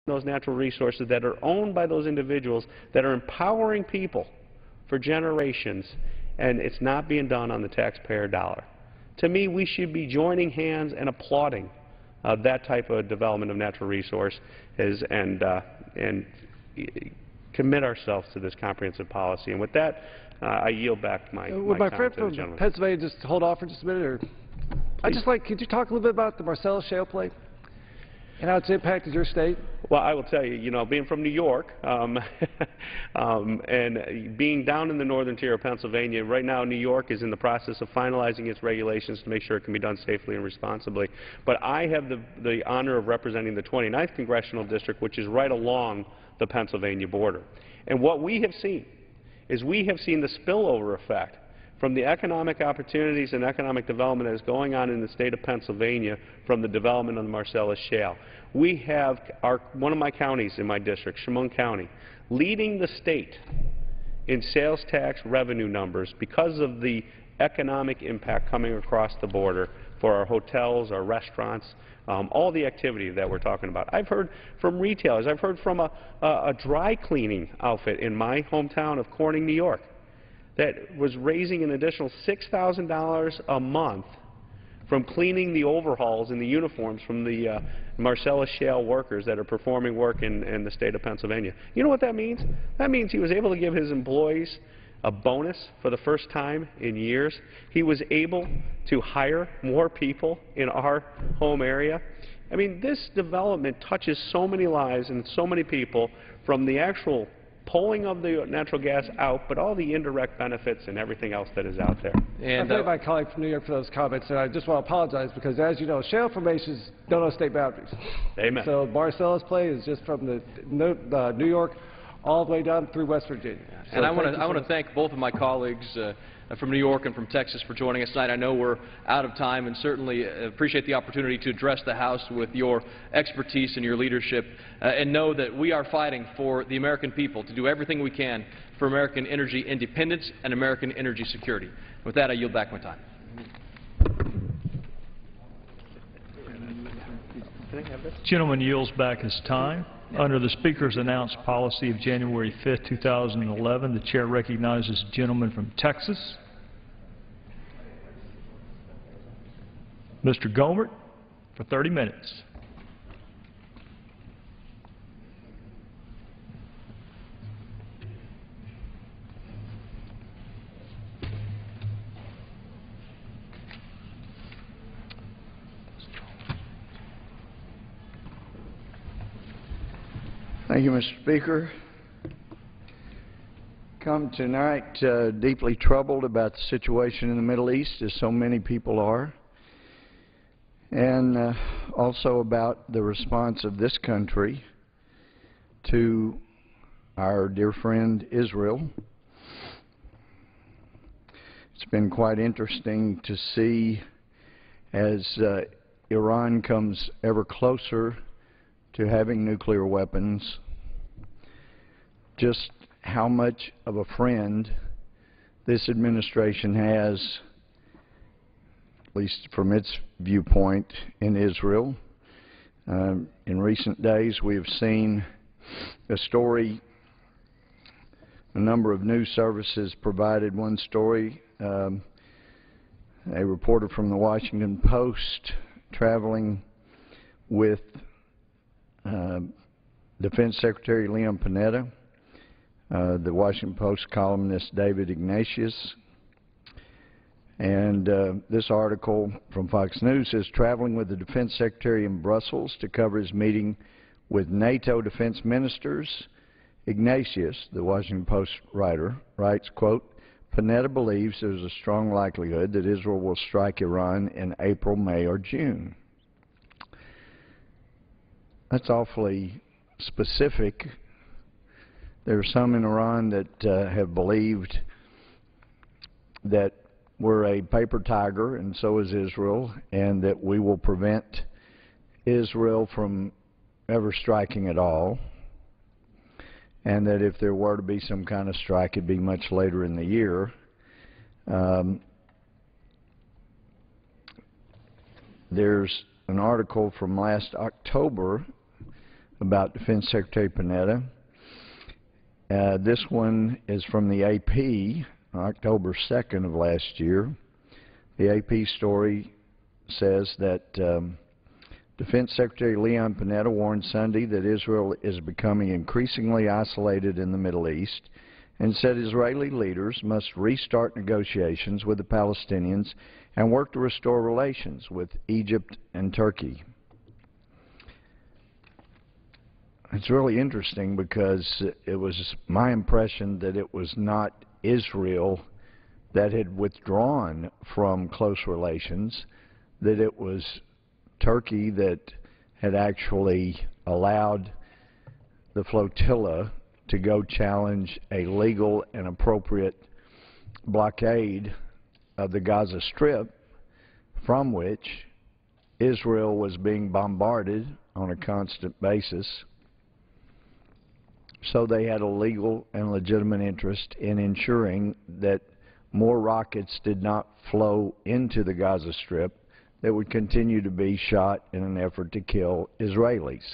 those natural resources that are owned by those individuals that are empowering people for generations, and it's not being done on the taxpayer dollar. To me, we should be joining hands and applauding that type of development of natural resources and commit ourselves to this comprehensive policy. And with that, I yield back my Would my friend time to the from gentleman. Pennsylvania just hold off for just a minute? Or could you talk a little bit about the Marcellus shale play and how it's impacted your state? Well, I will tell you, being from New York and being down in the northern tier of Pennsylvania, right now New York is in the process of finalizing its regulations to make sure it can be done safely and responsibly. But I have the honor of representing the 29th Congressional District, which is right along the Pennsylvania border. And what we have seen is we have seen the spillover effect from the economic opportunities and economic development that is going on in the state of Pennsylvania from the development of the Marcellus Shale. We have one of my counties in my district, Chemung County, leading the state in sales tax revenue numbers because of the economic impact coming across the border for our hotels, our restaurants, all the activity that we're talking about. I've heard from retailers. I've heard from a dry cleaning outfit in my hometown of Corning, New York, that was raising an additional $6,000 a month from cleaning the overhauls in the uniforms from the Marcellus Shale workers that are performing work in the state of Pennsylvania. You know what that means? That means he was able to give his employees a bonus for the first time in years. He was able to hire more people in our home area. I mean, this development touches so many lives and so many people, from the actual pulling of the natural gas out, but all the indirect benefits and everything else that is out there. And I thank my colleague from New York for those comments, and I just want to apologize because, as you know, shale formations don't know state boundaries. Amen. So Marcellus play is just from the New York all the way down through West Virginia. So and I want to thank both of my colleagues from New York and from Texas for joining us tonight. I know we're out of time, and certainly appreciate the opportunity to address the House with your expertise and your leadership, and know that we are fighting for the American people to do everything we can for American energy independence and American energy security. With that, I yield back my time. Gentleman yields back his time. Under the Speaker's announced policy of January 5, 2011, the Chair recognizes the gentleman from Texas, Mr. Gohmert, for 30 minutes. Thank you, Mr. Speaker. Come tonight deeply troubled about the situation in the Middle East, as so many people are, and also about the response of this country to our dear friend Israel. It's been quite interesting to see as Iran comes ever closer to having nuclear weapons, just how much of a friend this administration has, at least from its viewpoint, in Israel. In recent days, we have seen a story, a number of news services provided one story, a reporter from the Washington Post traveling with Defense Secretary Leon Panetta, the Washington Post columnist David Ignatius, and this article from Fox News says, traveling with the Defense Secretary in Brussels to cover his meeting with NATO defense ministers, Ignatius, the Washington Post writer, writes, quote, Panetta believes there is a strong likelihood that Israel will strike Iran in April, May, or June. That's awfully specific. There are some in Iran that have believed that we're a paper tiger, and so is Israel, and that we will prevent Israel from ever striking at all, and that if there were to be some kind of strike, it'd be much later in the year. There's an article from last October about Defense Secretary Panetta. This one is from the AP, October 2nd of last year. The AP story says that Defense Secretary Leon Panetta warned Sunday that Israel is becoming increasingly isolated in the Middle East and said Israeli leaders must restart negotiations with the Palestinians and work to restore relations with Egypt and Turkey. It's really interesting because it was my impression that it was not Israel that had withdrawn from close relations, that it was Turkey that had actually allowed the flotilla to go challenge a legal and appropriate blockade of the Gaza Strip, from which Israel was being bombarded on a constant basis. So they had a legal and legitimate interest in ensuring that more rockets did not flow into the Gaza Strip that would continue to be shot in an effort to kill Israelis.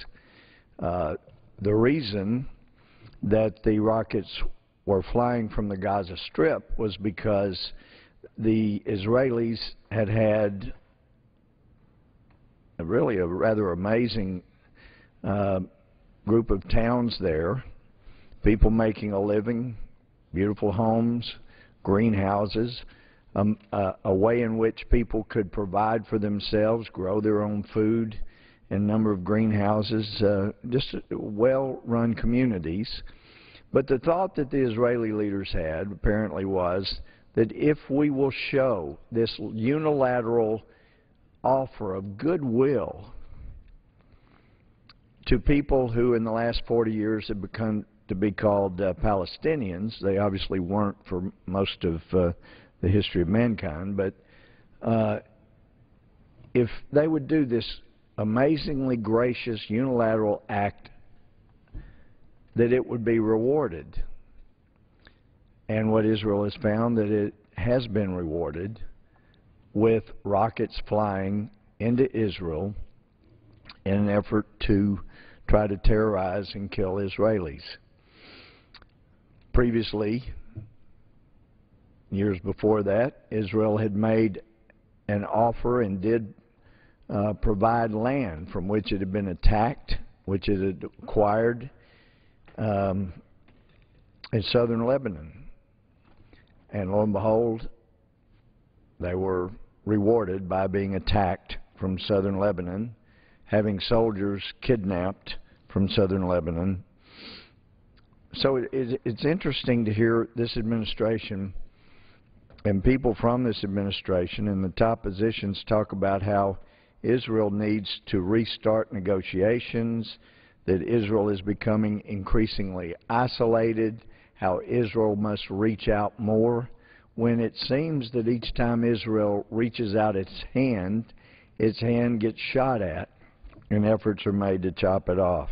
The reason that the rockets were flying from the Gaza Strip was because the Israelis had had really a rather amazing group of towns there, people making a living, beautiful homes, greenhouses, a way in which people could provide for themselves, grow their own food, in a number of greenhouses, just well-run communities. But the thought that the Israeli leaders had apparently was that if we will show this unilateral offer of goodwill to people who in the last 40 years have become to be called Palestinians, they obviously weren't for most of the history of mankind, but if they would do this amazingly gracious unilateral act, that it would be rewarded. And what Israel has found, that it has been rewarded with rockets flying into Israel in an effort to try to terrorize and kill Israelis. Previously, years before that, Israel had made an offer and did provide land from which it had been attacked, which it had acquired in southern Lebanon. And lo and behold, they were rewarded by being attacked from southern Lebanon, having soldiers kidnapped from southern Lebanon. So it's interesting to hear this administration and people from this administration in the top positions talk about how Israel needs to restart negotiations, that Israel is becoming increasingly isolated, how Israel must reach out more, when it seems that each time Israel reaches out its hand gets shot at and efforts are made to chop it off.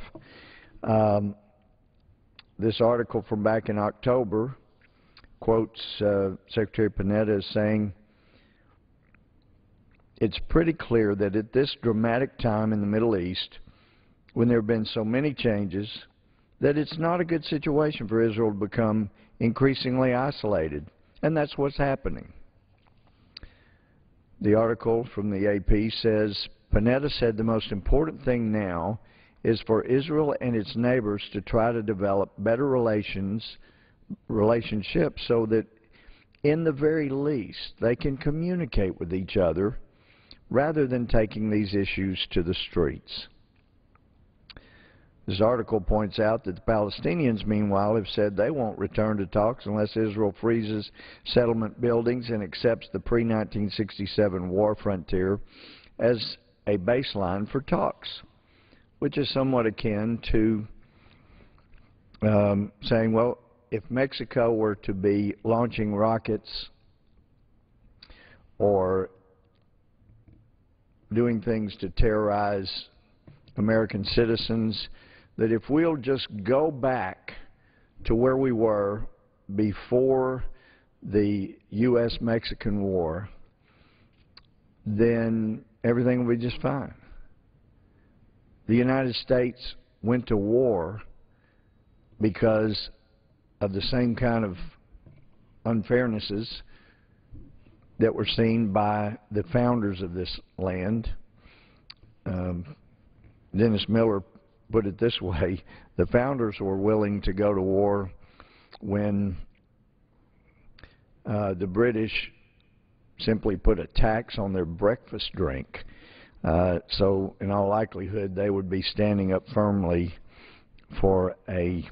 This article from back in October quotes Secretary Panetta as saying, "It's pretty clear that at this dramatic time in the Middle East, when there have been so many changes, that it's not a good situation for Israel to become increasingly isolated." And that's what's happening. The article from the AP says, Panetta said the most important thing now is for Israel and its neighbors to try to develop better relationships so that in the very least they can communicate with each other rather than taking these issues to the streets. This article points out that the Palestinians, meanwhile, have said they won't return to talks unless Israel freezes settlement buildings and accepts the pre-1967 war frontier as a baseline for talks, which is somewhat akin to saying, well, if Mexico were to be launching rockets or doing things to terrorize American citizens, that if we'll just go back to where we were before the U.S.-Mexican War, then everything will be just fine. The United States went to war because of the same kind of unfairnesses that were seen by the founders of this land. Dennis Miller put it this way: the founders were willing to go to war when the British simply put a tax on their breakfast drink. So in all likelihood, they would be standing up firmly for a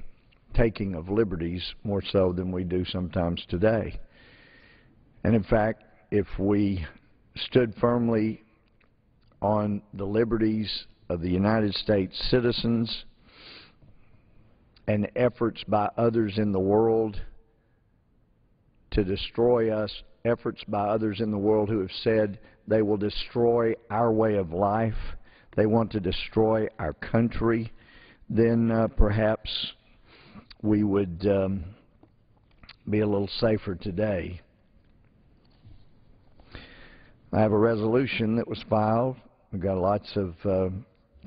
taking of liberties more so than we do sometimes today. And in fact, if we stood firmly on the liberties of the United States citizens and efforts by others in the world to destroy us, efforts by others in the world who have said they will destroy our way of life, they want to destroy our country, then perhaps we would be a little safer today. I have a resolution that was filed. We've got lots of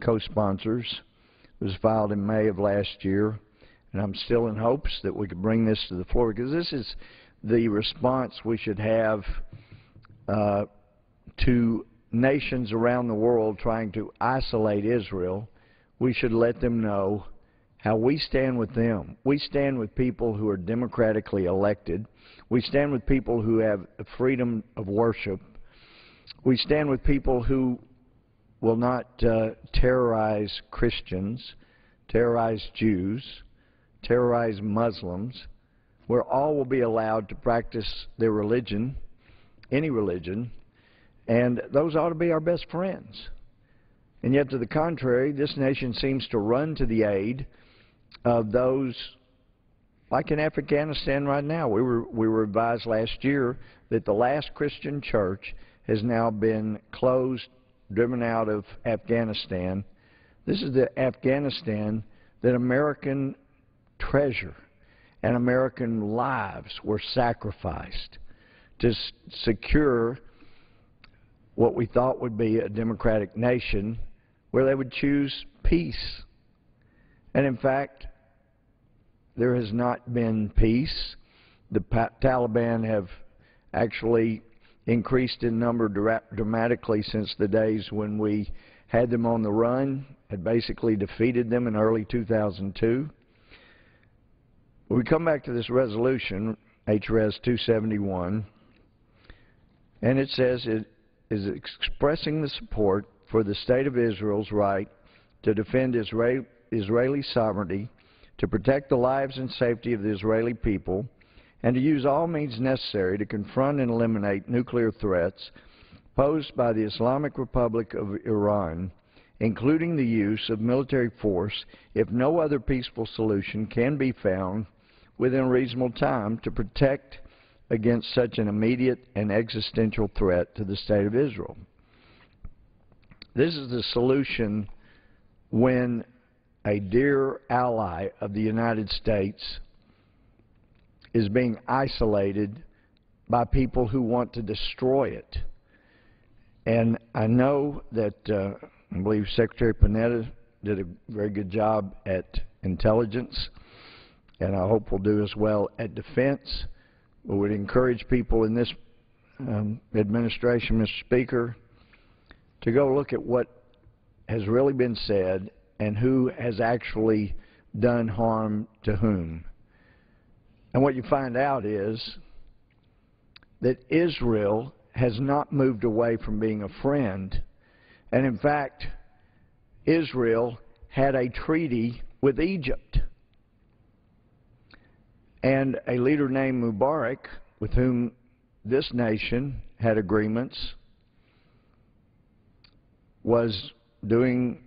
co-sponsors. It was filed in May of last year, and I'm still in hopes that we could bring this to the floor, because this is the response we should have to nations around the world trying to isolate Israel. We should let them know how we stand with them. We stand with people who are democratically elected. We stand with people who have freedom of worship. We stand with people who will not terrorize Christians, terrorize Jews, terrorize Muslims, where all will be allowed to practice their religion, any religion, and those ought to be our best friends. And yet, to the contrary, this nation seems to run to the aid of those, like in Afghanistan right now. We were advised last year that the last Christian church has now been closed, driven out of Afghanistan. This is the Afghanistan that American treasure and American lives were sacrificed to secure what we thought would be a democratic nation where they would choose peace. And in fact, there has not been peace. The Taliban have actually increased in number dramatically since the days when we had them on the run, had basically defeated them in early 2002. We come back to this resolution, HRES 271, and it says it is expressing the support for the State of Israel's right to defend Israeli sovereignty, to protect the lives and safety of the Israeli people, and to use all means necessary to confront and eliminate nuclear threats posed by the Islamic Republic of Iran, including the use of military force if no other peaceful solution can be found within a reasonable time to protect against such an immediate and existential threat to the State of Israel. This is the solution when a dear ally of the United States is being isolated by people who want to destroy it. And I know that I believe Secretary Panetta did a very good job at intelligence, and I hope will do as well at defense. We would encourage people in this administration, Mr. Speaker, to go look at what has really been said and who has actually done harm to whom. And what you find out is that Israel has not moved away from being a friend. And in fact, Israel had a treaty with Egypt. And a leader named Mubarak, with whom this nation had agreements, was doing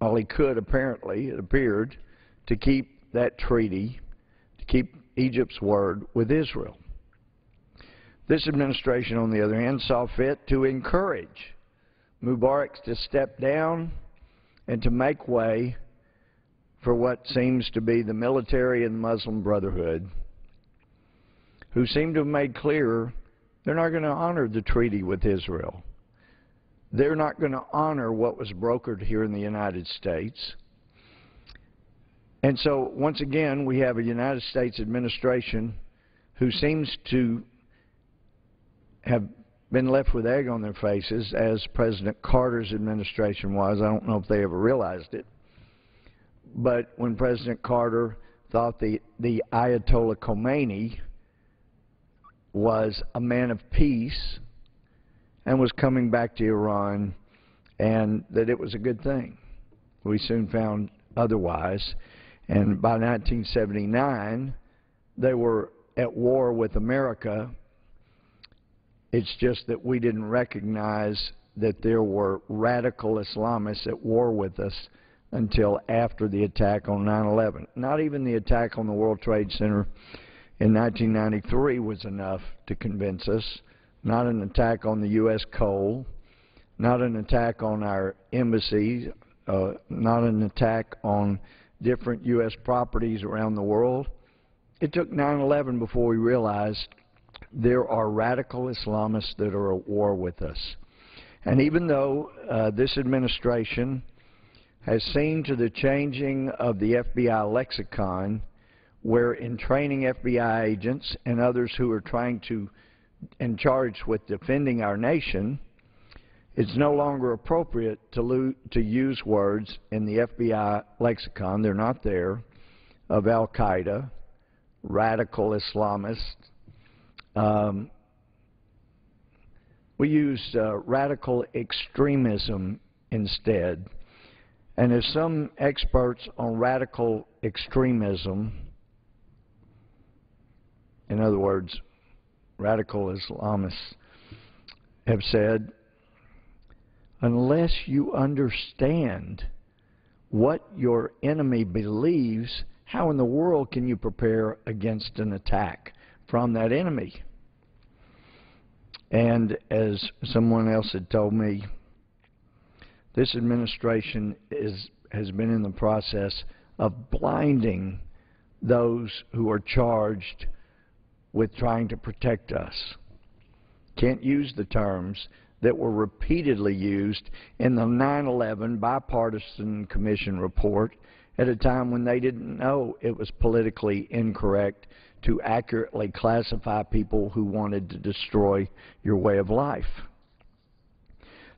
all he could, apparently, it appeared, to keep that treaty, to keep Egypt's word with Israel. This administration, on the other hand, saw fit to encourage Mubarak to step down and to make way for what seems to be the military and the Muslim Brotherhood, who seem to have made clear they're not going to honor the treaty with Israel. They're not going to honor what was brokered here in the United States. And so, once again, we have a United States administration who seems to have been left with egg on their faces, as President Carter's administration was. I don't know if they ever realized it. But when President Carter thought the Ayatollah Khomeini was a man of peace and was coming back to Iran, and that it was a good thing, we soon found otherwise. And by 1979, they were at war with America. It's just that we didn't recognize that there were radical Islamists at war with us until after the attack on 9/11. Not even the attack on the World Trade Center in 1993 was enough to convince us. Not an attack on the U.S. coal, not an attack on our embassies, not an attack on different U.S. properties around the world. It took 9/11 before we realized there are radical Islamists that are at war with us. And even though this administration has seen to the changing of the FBI lexicon, where in training FBI agents and others who are trying to and charged with defending our nation, it's no longer appropriate to use words in the FBI lexicon, they're not there, of Al-Qaeda, radical Islamists. We use radical extremism instead. And as some experts on radical extremism, in other words, radical Islamists, have said, unless you understand what your enemy believes, how in the world can you prepare against an attack from that enemy? And as someone else had told me, this administration has been in the process of blinding those who are charged with trying to protect us. Can't use the terms that were repeatedly used in the 9/11 Bipartisan Commission report at a time when they didn't know it was politically incorrect to accurately classify people who wanted to destroy your way of life.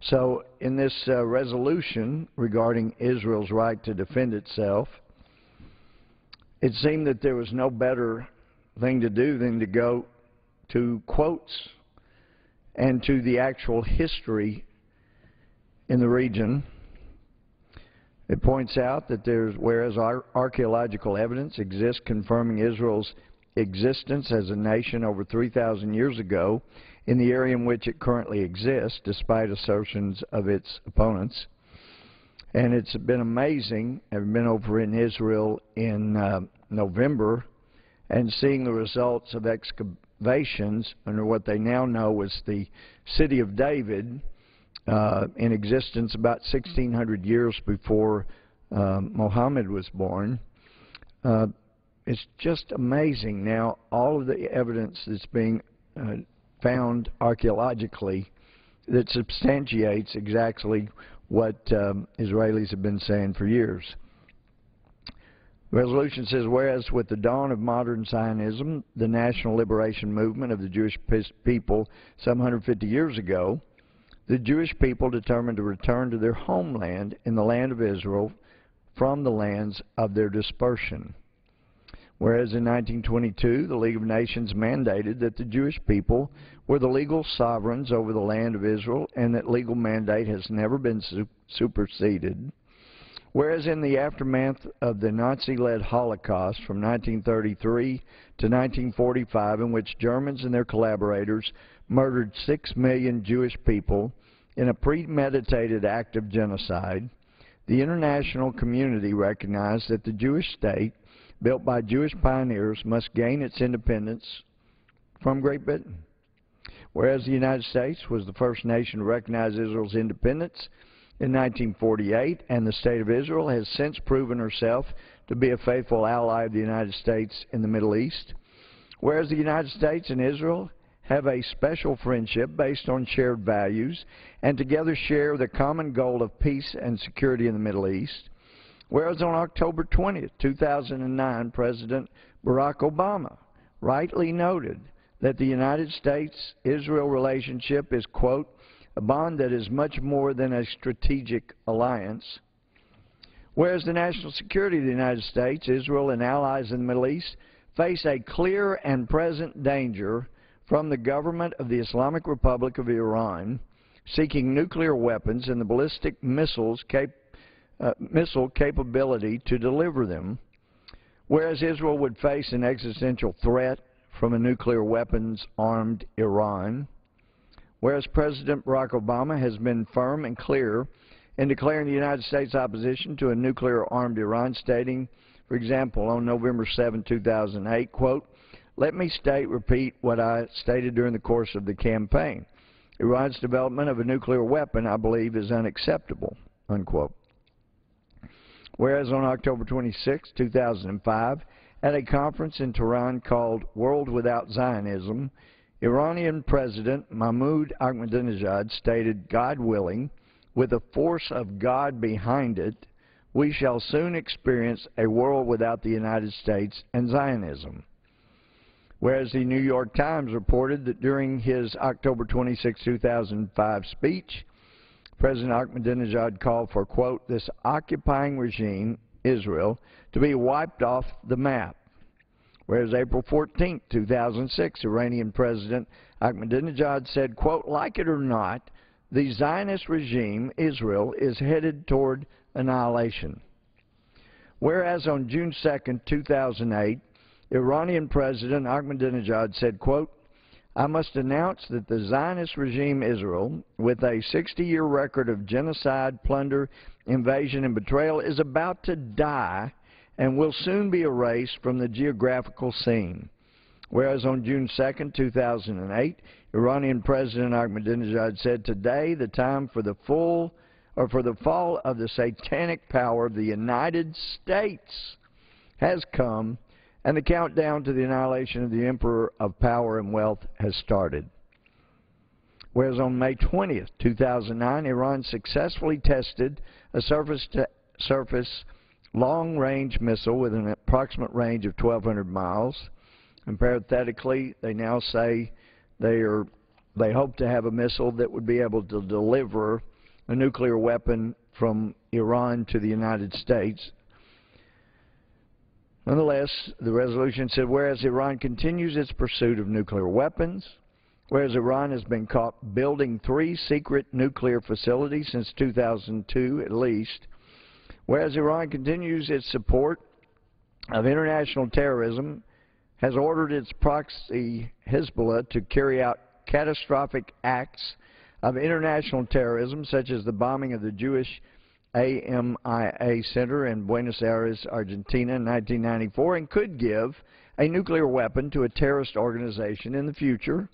So in this resolution regarding Israel's right to defend itself, it seemed that there was no better thing to do than to go to quotes and to the actual history in the region. It points out that whereas archaeological evidence exists confirming Israel's existence as a nation over 3,000 years ago in the area in which it currently exists, despite assertions of its opponents. And it's been amazing. I've been over in Israel in November and seeing the results of excavations under what they now know as the City of David, in existence about 1,600 years before Muhammad was born. It's just amazing now, all of the evidence that's being found archaeologically that substantiates exactly what Israelis have been saying for years. The resolution says, whereas with the dawn of modern Zionism, the national liberation movement of the Jewish people some 150 years ago, the Jewish people determined to return to their homeland in the land of Israel from the lands of their dispersion. Whereas in 1922, the League of Nations mandated that the Jewish people were the legal sovereigns over the land of Israel, and that legal mandate has never been superseded. Whereas in the aftermath of the Nazi-led Holocaust from 1933 to 1945, in which Germans and their collaborators murdered 6 million Jewish people in a premeditated act of genocide, the international community recognized that the Jewish state, built by Jewish pioneers, must gain its independence from Great Britain. Whereas the United States was the first nation to recognize Israel's independence in 1948, and the State of Israel has since proven herself to be a faithful ally of the United States in the Middle East. Whereas the United States and Israel have a special friendship based on shared values and together share the common goal of peace and security in the Middle East. Whereas on October 20th, 2009, President Barack Obama rightly noted that the United States-Israel relationship is, quote, a bond that is much more than a strategic alliance. Whereas the national security of the United States, Israel, and allies in the Middle East face a clear and present danger from the government of the Islamic Republic of Iran seeking nuclear weapons and the ballistic missile capability to deliver them, whereas Israel would face an existential threat from a nuclear weapons-armed Iran, whereas President Barack Obama has been firm and clear in declaring the United States' opposition to a nuclear-armed Iran, stating, for example, on November 7, 2008, quote, "Let me repeat what I stated during the course of the campaign. Iran's development of a nuclear weapon, I believe, is unacceptable," unquote. Whereas on October 26, 2005, at a conference in Tehran called World Without Zionism, Iranian President Mahmoud Ahmadinejad stated, "God willing, with the force of God behind it, we shall soon experience a world without the United States and Zionism." Whereas the New York Times reported that during his October 26, 2005 speech, President Ahmadinejad called for, quote, "this occupying regime, Israel, to be wiped off the map." Whereas April 14, 2006, Iranian President Ahmadinejad said, quote, "Like it or not, the Zionist regime, Israel, is headed toward annihilation." Whereas on June 2, 2008, Iranian President Ahmadinejad said, quote, "I must announce that the Zionist regime Israel, with a 60-year record of genocide, plunder, invasion, and betrayal, is about to die and will soon be erased from the geographical scene." Whereas on June 2, 2008, Iranian President Ahmadinejad said, "Today the time for the fall of the satanic power of the United States has come, and the countdown to the annihilation of the Emperor of Power and Wealth has started." Whereas on May 20, 2009, Iran successfully tested a surface long-range missile with an approximate range of 1,200 miles. And parenthetically, they now say they hope to have a missile that would be able to deliver a nuclear weapon from Iran to the United States. Nonetheless, the resolution said, whereas Iran continues its pursuit of nuclear weapons, whereas Iran has been caught building 3 secret nuclear facilities since 2002 at least, whereas Iran continues its support of international terrorism, has ordered its proxy Hezbollah to carry out catastrophic acts of international terrorism, such as the bombing of the Jewish AMIA Center in Buenos Aires, Argentina in 1994, and could give a nuclear weapon to a terrorist organization in the future,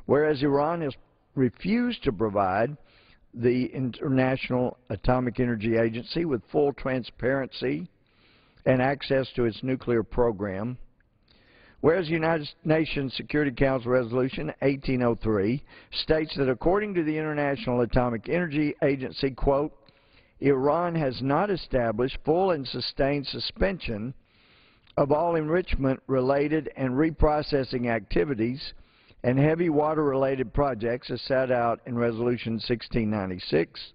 whereas Iran has refused to provide the International Atomic Energy Agency with full transparency and access to its nuclear program, whereas United Nations Security Council Resolution 1803 states that according to the International Atomic Energy Agency, quote, Iran has not established full and sustained suspension of all enrichment-related and reprocessing activities and heavy water-related projects as set out in Resolution 1696,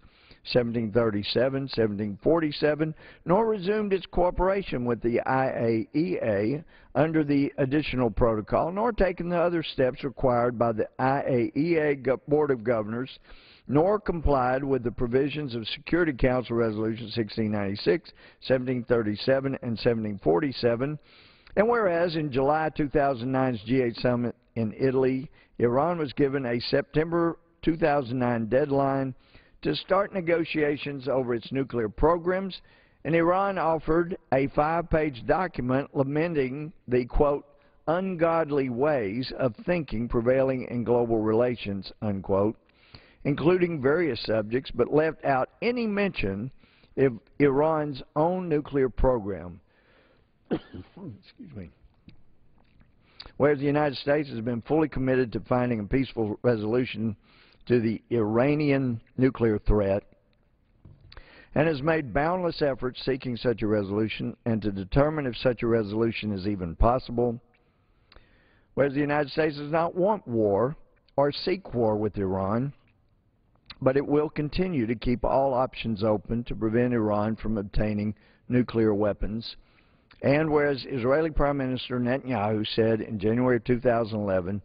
1737, 1747, nor resumed its cooperation with the IAEA under the additional protocol, nor taken the other steps required by the IAEA Board of Governors, nor complied with the provisions of Security Council Resolution 1696, 1737, and 1747. And whereas in July 2009's G8 summit in Italy, Iran was given a September 2009 deadline to start negotiations over its nuclear programs, and Iran offered a 5-page document lamenting the, quote, ungodly ways of thinking prevailing in global relations, unquote, including various subjects, but left out any mention of Iran's own nuclear program. Excuse me. Whereas the United States has been fully committed to finding a peaceful resolution to the Iranian nuclear threat, and has made boundless efforts seeking such a resolution and to determine if such a resolution is even possible. Whereas the United States does not want war or seek war with Iran, but it will continue to keep all options open to prevent Iran from obtaining nuclear weapons. And whereas Israeli Prime Minister Netanyahu said in January of 2011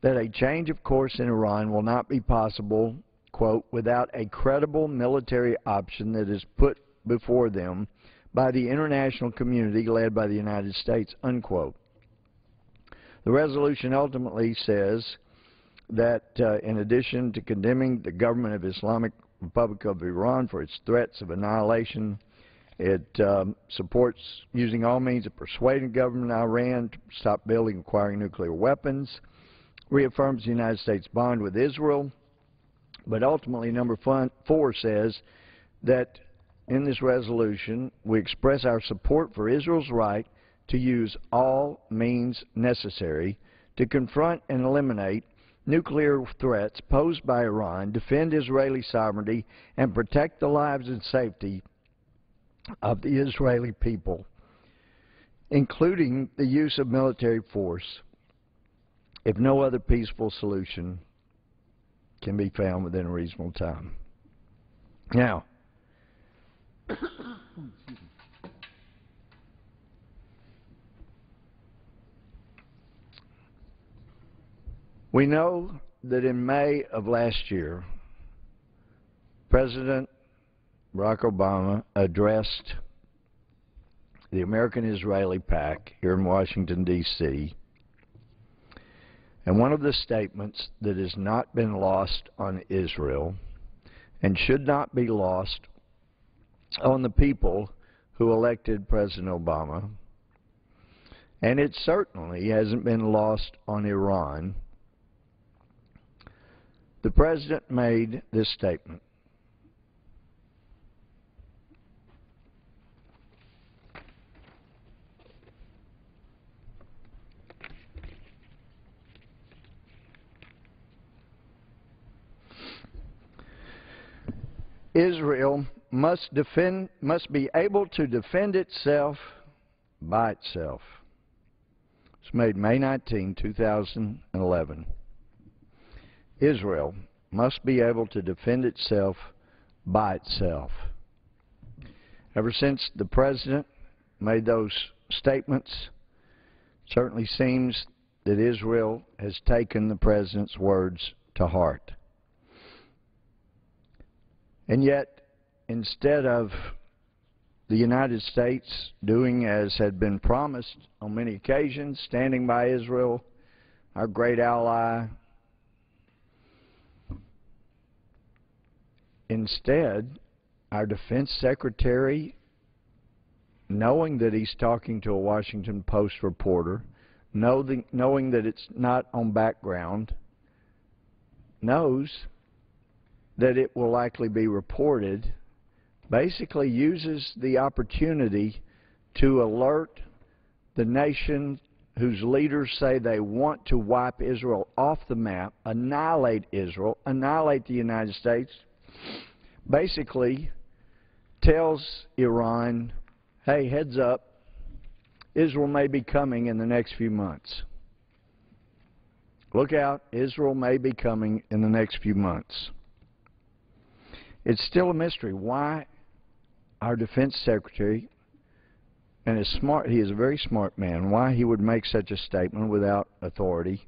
that a change of course in Iran will not be possible, quote, without a credible military option that is put before them by the international community led by the United States, unquote. The resolution ultimately says that in addition to condemning the government of Islamic Republic of Iran for its threats of annihilation, it supports using all means of persuading the government of Iran to stop building and acquiring nuclear weapons, reaffirms the United States bond with Israel, but ultimately number 4 says that in this resolution we express our support for Israel's right to use all means necessary to confront and eliminate nuclear threats posed by Iran, defend Israeli sovereignty, and protect the lives and safety of the Israeli people, including the use of military force if no other peaceful solution can be found within a reasonable time. Now, we know that in May of last year, President Barack Obama addressed the American-Israeli Pact here in Washington, D.C., and one of the statements that has not been lost on Israel and should not be lost on the people who elected President Obama, and it certainly hasn't been lost on Iran, the President made this statement. Israel must be able to defend itself by itself. It's made May 19, 2011. Israel must be able to defend itself by itself. Ever since the President made those statements, it certainly seems that Israel has taken the President's words to heart. And yet, instead of the United States doing as had been promised on many occasions, standing by Israel, our great ally, instead, our Defense Secretary, knowing that he's talking to a Washington Post reporter, knowing that it's not on background, knows that it will likely be reported, basically uses the opportunity to alert the nation whose leaders say they want to wipe Israel off the map, annihilate Israel, annihilate the United States, basically tells Iran, hey, heads up, Israel may be coming in the next few months. Look out, Israel may be coming in the next few months. It's still a mystery why our Defense Secretary, and he is a very smart man, why he would make such a statement without authority.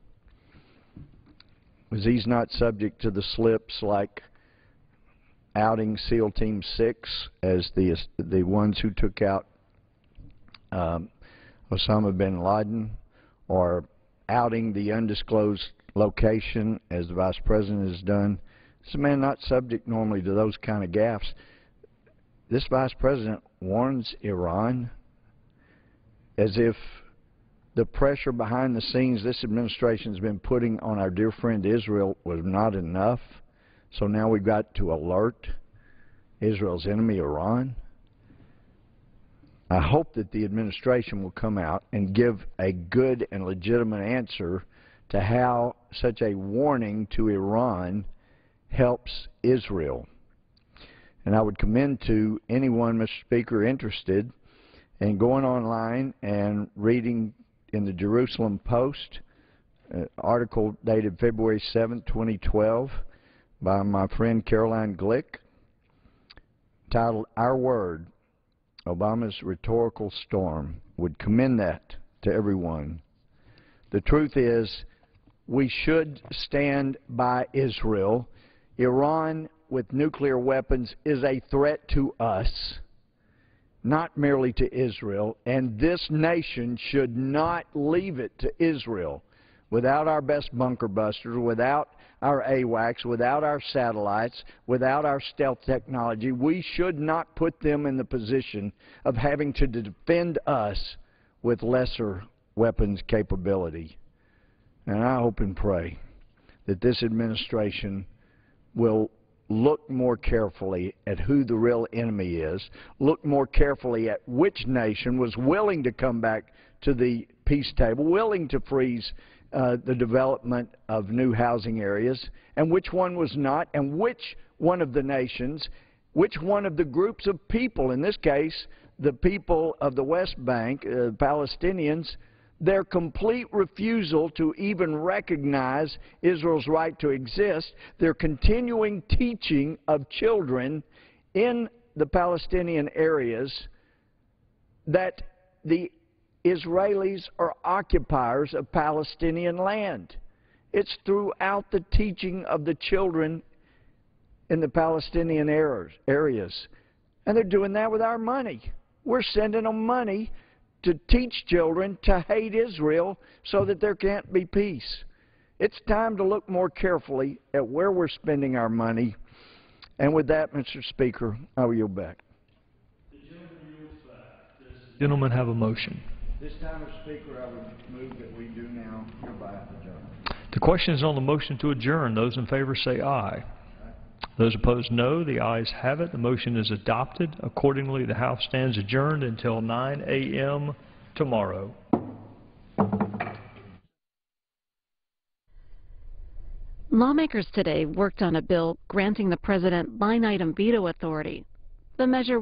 Because he's not subject to the slips like outing SEAL Team 6 as the ones who took out Osama bin Laden, or outing the undisclosed location as the Vice President has done. This is a man not subject normally to those kind of gaffes. This Vice President warns Iran as if the pressure behind the scenes this administration has been putting on our dear friend Israel was not enough. So now we've got to alert Israel's enemy, Iran. I hope that the administration will come out and give a good and legitimate answer to how such a warning to Iran helps Israel. And I would commend to anyone, Mr. Speaker, interested in going online and reading in the Jerusalem Post, article dated February 7, 2012, by my friend Caroline Glick, titled "Our Word, Obama's Rhetorical Storm." Would commend that to everyone. The truth is, we should stand by Israel. Iran with nuclear weapons is a threat to us, not merely to Israel, and this nation should not leave it to Israel without our best bunker busters, without our AWACS, without our satellites, without our stealth technology. We should not put them in the position of having to defend us with lesser weapons capability. And I hope and pray that this administration will look more carefully at who the real enemy is, look more carefully at which nation was willing to come back to the peace table, willing to freeze the development of new housing areas, and which one was not, and which one of the nations, which one of the groups of people, in this case, the people of the West Bank, Palestinians, their complete refusal to even recognize Israel's right to exist, their continuing teaching of children in the Palestinian areas that the Israelis are occupiers of Palestinian land. It's throughout the teaching of the children in the Palestinian areas. And they're doing that with our money. We're sending them money to teach children to hate Israel so that there can't be peace. It's time to look more carefully at where we're spending our money. And with that, Mr. Speaker, I will yield back. The gentleman yields back. Does the gentleman have a motion? This time, Mr. Speaker, I would move that we do now hereby adjourn. The question is on the motion to adjourn. Those in favor say aye. Those opposed, no. The ayes have it. The motion is adopted. Accordingly, the House stands adjourned until 9 a.m. tomorrow. Lawmakers today worked on a bill granting the president line-item veto authority. The measure